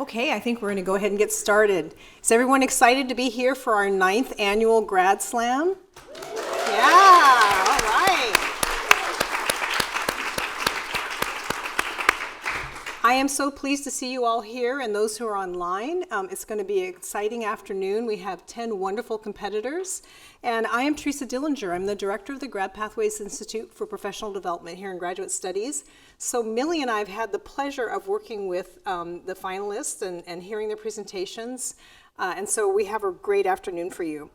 Okay, I think we're going to go ahead and get started. Is everyone excited to be here for our 9th annual Grad Slam? Yeah, all right. I am so pleased to see you all here and those who are online. It's going to be an exciting afternoon. We have 10 wonderful competitors. And I am Teresa Dillinger. I'm the director of the Grad Pathways Institute for Professional Development here in Graduate Studies. So Millie and I have had the pleasure of working with the finalists and hearing their presentations. And so we have a great afternoon for you.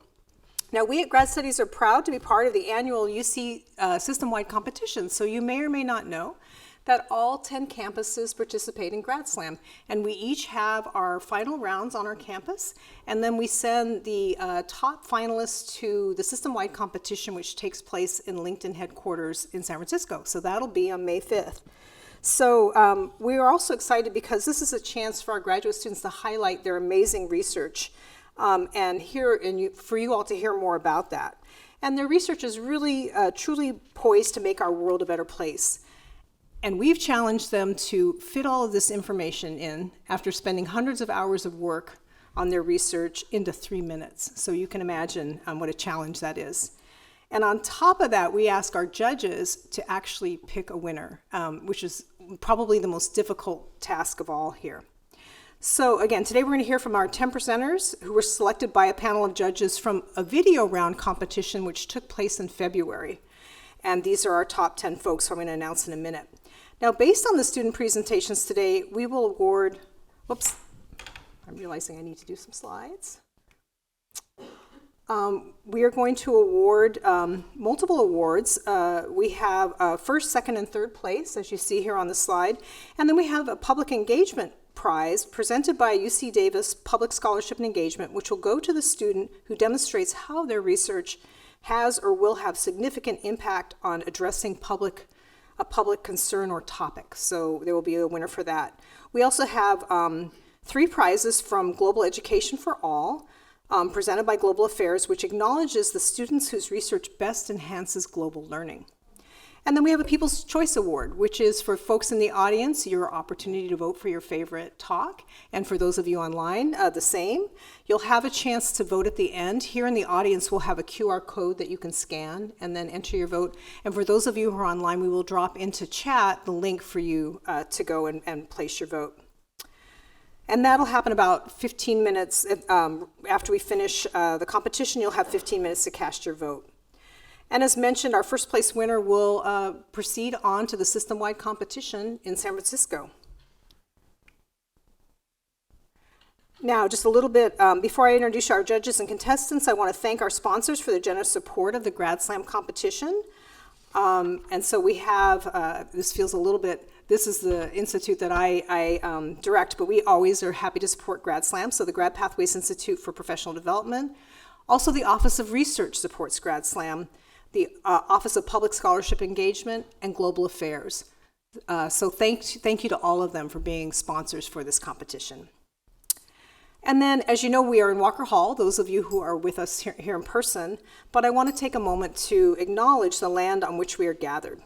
Now, we at Grad Studies are proud to be part of the annual UC system-wide competition. So you may or may not know that all 10 campuses participate in Grad Slam. And we each have our final rounds on our campus, and then we send the top finalists to the system-wide competition, which takes place in LinkedIn headquarters in San Francisco. So that'll be on May 5th. So we are also excited because this is a chance for our graduate students to highlight their amazing research for you all to hear more about that. And their research is really, truly poised to make our world a better place. And we've challenged them to fit all of this information in after spending hundreds of hours of work on their research into 3 minutes. So you can imagine what a challenge that is. And on top of that, we ask our judges to actually pick a winner, which is probably the most difficult task of all here. So again, today we're going to hear from our 10 presenters who were selected by a panel of judges from a video round competition which took place in February. And these are our top 10 folks who I'm going to announce in a minute. Now, based on the student presentations today, we will award, I'm realizing I need to do some slides. We are going to award multiple awards. We have first, second, and third place, as you see here on the slide. And then we have a public engagement prize presented by UC Davis Public Scholarship and Engagement, which will go to the student who demonstrates how their research has or will have significant impact on addressing a public concern or topic. So there will be a winner for that. We also have 3 prizes from Global Education for All, presented by Global Affairs, which acknowledges the students whose research best enhances global learning. And then we have a People's Choice Award, which is for folks in the audience, your opportunity to vote for your favorite talk. And for those of you online, the same. You'll have a chance to vote at the end. Here in the audience, we'll have a QR code that you can scan and then enter your vote. And for those of you who are online, we will drop into chat the link for you to go and place your vote. And that'll happen about 15 minutes after we finish the competition. You'll have 15 minutes to cast your vote. And as mentioned, our first place winner will proceed on to the system-wide competition in San Francisco. Now, just a little bit, before I introduce our judges and contestants, I want to thank our sponsors for their generous support of the Grad Slam competition. And so we have, this feels a little bit, this is the institute that I direct, but we always are happy to support Grad Slam. So the Grad Pathways Institute for Professional Development. Also, the Office of Research supports Grad Slam. The Office of Public Scholarship Engagement, and Global Affairs. So thank you to all of them for being sponsors for this competition. And then, as you know, we are in Walker Hall, those of you who are with us here in person, but I want to take a moment to acknowledge the land on which we are gathered.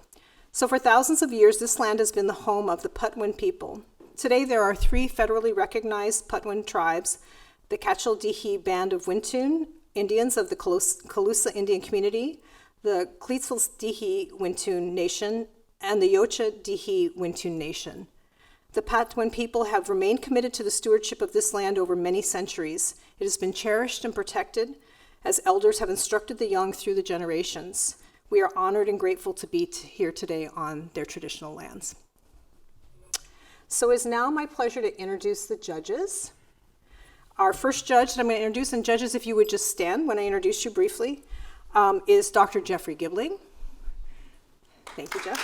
So for thousands of years, this land has been the home of the Patwin people. Today, there are 3 federally recognized Patwin tribes, the Cachel-Dihi Band of Wintun, Indians of the Calusa Indian Community, the Tlitsville-Dihi Wintun Nation, and the Yocha-Dihi Wintun Nation. The Patwin people have remained committed to the stewardship of this land over many centuries. It has been cherished and protected as elders have instructed the young through the generations. We are honored and grateful to be here today on their traditional lands. So it's now my pleasure to introduce the judges. Our first judge that I'm going to introduce, and judges, if you would just stand when I introduce you briefly, is Dr. Jeffrey Gibling. Thank you, Jeff.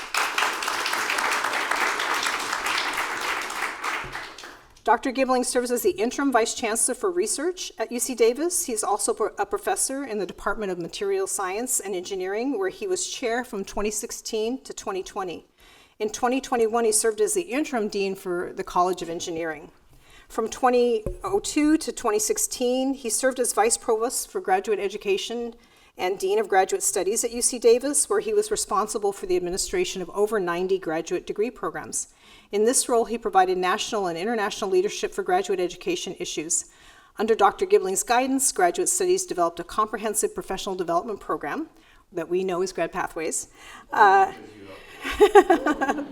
Dr. Gibling serves as the Interim Vice Chancellor for Research at UC Davis. He's also a professor in the Department of Materials Science and Engineering, where he was chair from 2016 to 2020. In 2021, he served as the Interim Dean for the College of Engineering. From 2002 to 2016, he served as Vice Provost for Graduate Education and Dean of Graduate Studies at UC Davis, where he was responsible for the administration of over 90 graduate degree programs. In this role, he provided national and international leadership for graduate education issues. Under Dr. Gibling's guidance, Graduate Studies developed a comprehensive professional development program that we know as Grad Pathways.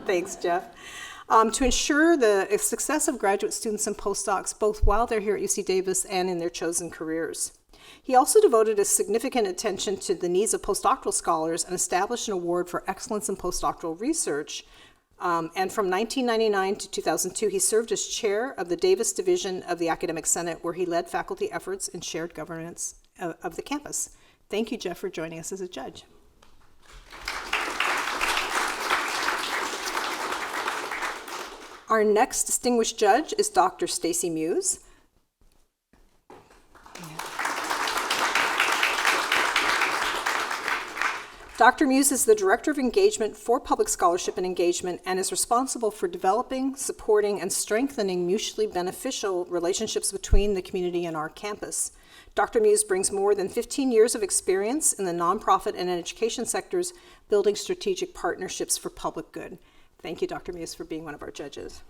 Thanks, Jeff. To ensure the success of graduate students and postdocs, both while they're here at UC Davis and in their chosen careers. He also devoted a significant attention to the needs of postdoctoral scholars and established an award for excellence in postdoctoral research. And from 1999 to 2002, he served as chair of the Davis Division of the Academic Senate, where he led faculty efforts in shared governance of the campus. Thank you, Jeff, for joining us as a judge. Our next distinguished judge is Dr. Stacy Muse. Dr. Muse is the Director of Engagement for Public Scholarship and Engagement and is responsible for developing, supporting, and strengthening mutually beneficial relationships between the community and our campus. Dr. Muse brings more than 15 years of experience in the nonprofit and education sectors, building strategic partnerships for public good. Thank you, Dr. Muse, for being one of our judges.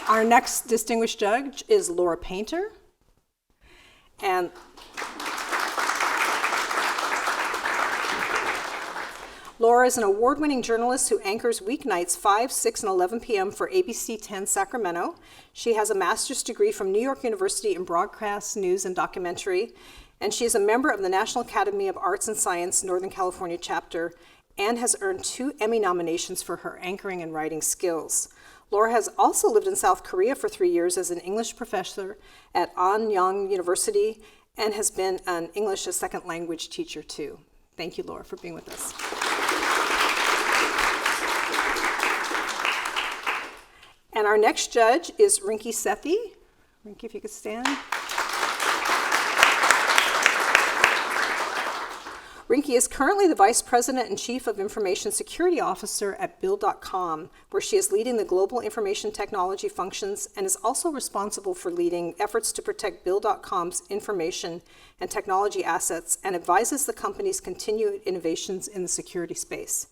Our next distinguished judge is Laura Painter. And Laura is an award-winning journalist who anchors weeknights 5, 6, and 11 p.m. for ABC 10 Sacramento. She has a master's degree from New York University in Broadcast News and Documentary, and she is a member of the National Academy of Arts and Science Northern California chapter and has earned 2 Emmy nominations for her anchoring and writing skills. Laura has also lived in South Korea for 3 years as an English professor at Anyang University and has been an English as second language teacher too. Thank you, Laura, for being with us. And our next judge is Rinki Sethi. Rinki, if you could stand. Rinki is currently the Vice President and Chief of Information Security Officer at Bill.com, where she is leading the global information technology functions and is also responsible for leading efforts to protect Bill.com's information and technology assets and advises the company's continued innovations in the security space.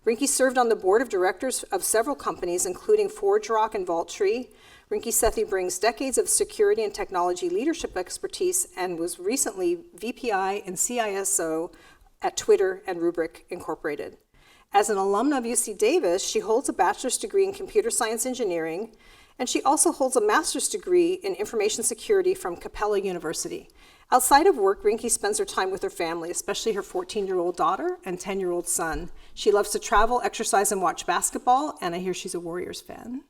Rinki served on the board of directors of several companies, including ForgeRock and Vaulttree. Rinki Sethi brings decades of security and technology leadership expertise and was recently VPI and CISO at Twitter and Rubrik Incorporated. As an alumna of UC Davis, she holds a bachelor's degree in computer science engineering, and she also holds a master's degree in information security from Capella University. Outside of work, Rinki spends her time with her family, especially her 14-year-old daughter and 10-year-old son. She loves to travel, exercise, and watch basketball, and I hear she's a Warriors fan.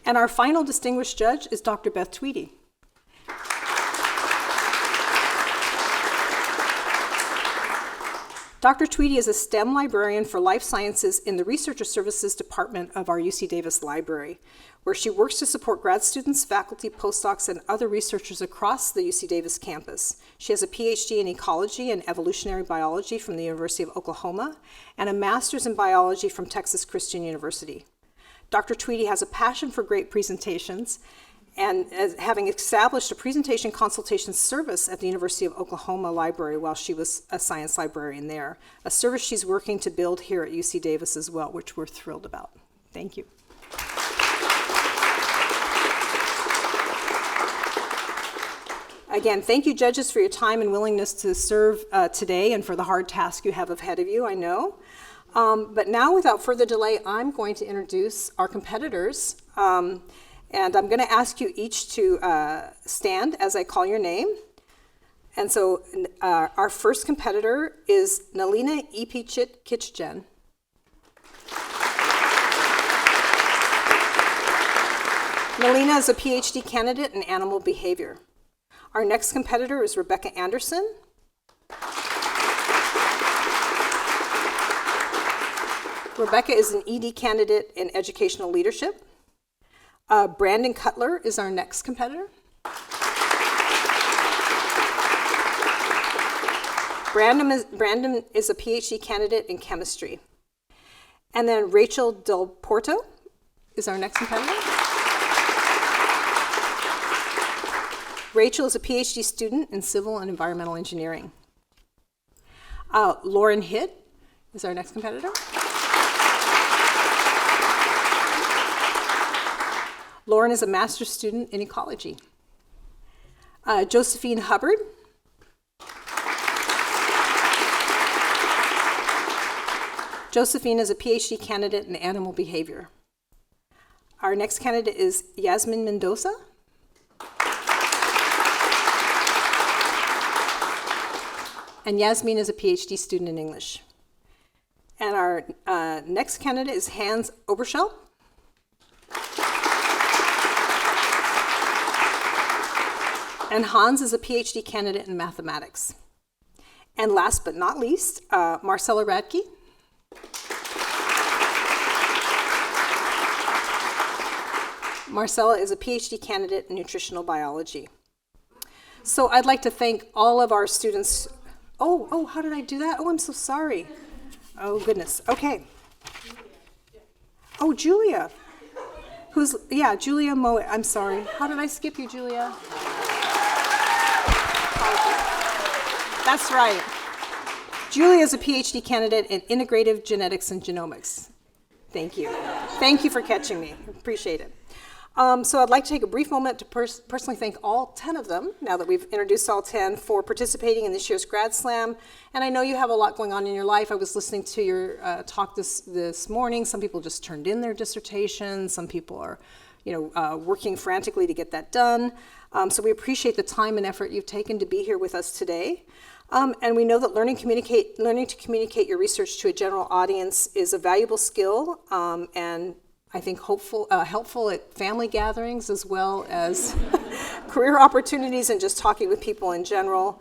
And our final distinguished judge is Dr. Beth Tweedy. Dr. Tweedy is a STEM librarian for life sciences in the Researcher Services Department of our UC Davis Library, where she works to support grad students, faculty, postdocs, and other researchers across the UC Davis campus. She has a PhD in ecology and evolutionary biology from the University of Oklahoma and a master's in biology from Texas Christian University. Dr. Tweedy has a passion for great presentations, and having established a presentation consultation service at the University of Oklahoma Library while she was a science librarian there, a service she's working to build here at UC Davis as well, which we're thrilled about. Thank you. Again, thank you, judges, for your time and willingness to serve today and for the hard task you have ahead of you, I know. But now, without further delay, I'm going to introduce our competitors. And I'm going to ask you each to stand as I call your name. And so our first competitor is Nalina Ipichit-Kitchen. Nalina is a PhD candidate in animal behavior. Our next competitor is Rebecca Anderson. Rebecca is an ED candidate in educational leadership. Brandon Cutler is our next competitor. Brandon is a PhD candidate in chemistry. And then Rachel Del Porto is our next competitor. Rachel is a PhD student in civil and environmental engineering. Lauren Hitt is our next competitor. Lauren is a master's student in ecology. Josephine Hubbard. Josephine is a PhD candidate in animal behavior. Our next candidate is Yasmin Mendoza. And Yasmin is a PhD student in English. And our next candidate is Hans Oberschell. And Hans is a PhD candidate in mathematics. And last but not least, Marcella Radke. Marcella is a PhD candidate in nutritional biology. So I'd like to thank all of our students. Oh, how did I do that? Oh, I'm so sorry. Oh, goodness. Okay. Oh, Julia. Julia Moet. I'm sorry. How did I skip you, Julia? That's right. Julia is a PhD candidate in integrative genetics and genomics. Thank you. Thank you for catching me. Appreciate it. So I'd like to take a brief moment to personally thank all 10 of them, now that we've introduced all 10, for participating in this year's Grad Slam. And I know you have a lot going on in your life. I was listening to your talk this morning. Some people just turned in their dissertations. Some people are, working frantically to get that done. So we appreciate the time and effort you've taken to be here with us today. And we know that learning to communicate your research to a general audience is a valuable skill, and I think helpful at family gatherings as well as career opportunities and just talking with people in general.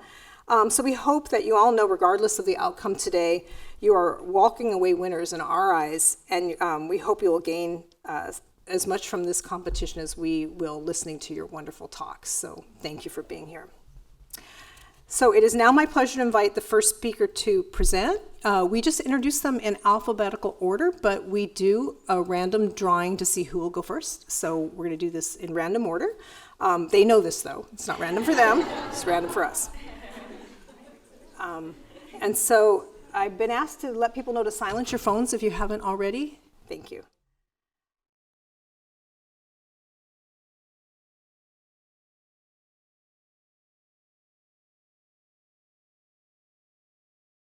So we hope that you all know, regardless of the outcome today, you are walking away winners in our eyes, and we hope you will gain as much from this competition as we will listening to your wonderful talks. So thank you for being here. So it is now my pleasure to invite the first speaker to present. We just introduced them in alphabetical order, but we do a random drawing to see who will go first. So we're going to do this in random order. They know this, though. It's not random for them. It's random for us. And so I've been asked to let people know to silence your phones if you haven't already. Thank you.